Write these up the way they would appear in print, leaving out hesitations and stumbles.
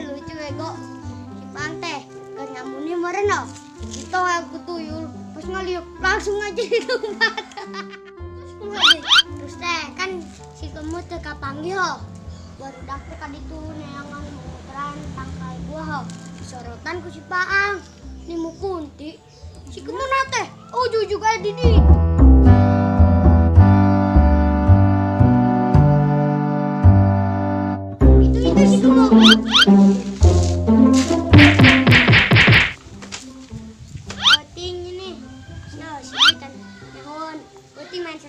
Lucu bego. Si Pante kan nyamuni meren no. Itu aku tuyul pas ngeliuk langsung aja di tempat. Terus teh kan si kemut teh kapanggil ho. Baru dapet kan itu neangan muteran tangkai gua ho. Sorotan ku si Paang. Ni mukunti. Si kemut teh uju juga Didi. Itu si kemut.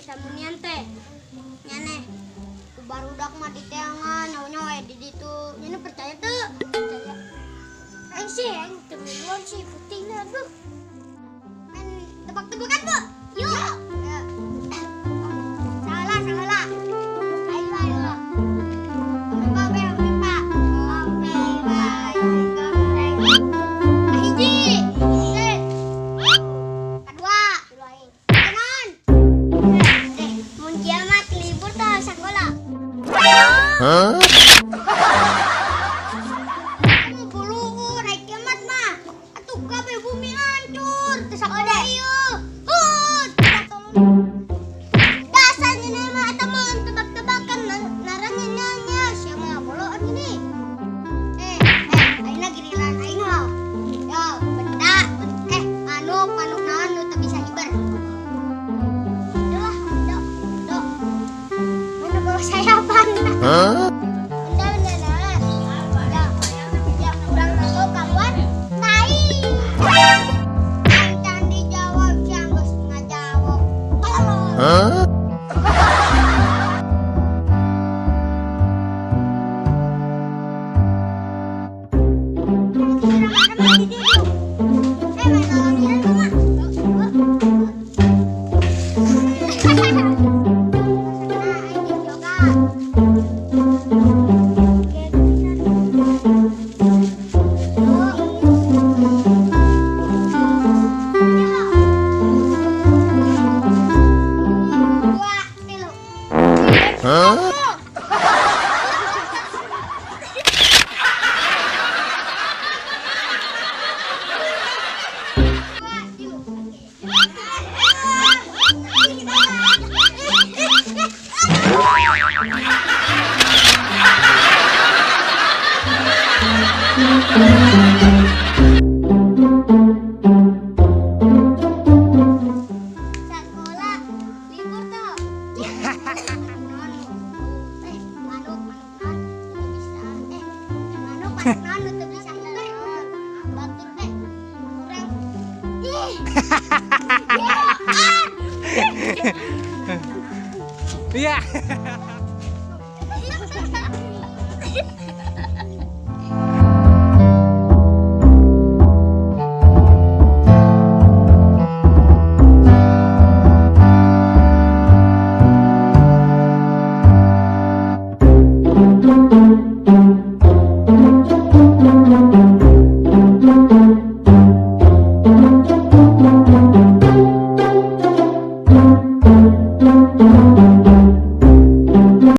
Samunian teh nyane barudak mah di teangan nyawa di ditu nyane percaya tuh percaya aing sih aing temen sih putihnya tuh main tebak-tebakan tuh yuk ya. salah ayo kamu bulu naik kiamat mah atuh kabeh bumi hancur tesakoda ieu dasarnya mah eta mah tebak-tebakan narangnya nanya sia mah boloan gini ayeuna giliran ayeuna yo benda manuk naon nu teu bisa hiber dok mana bawa sayapan Iya.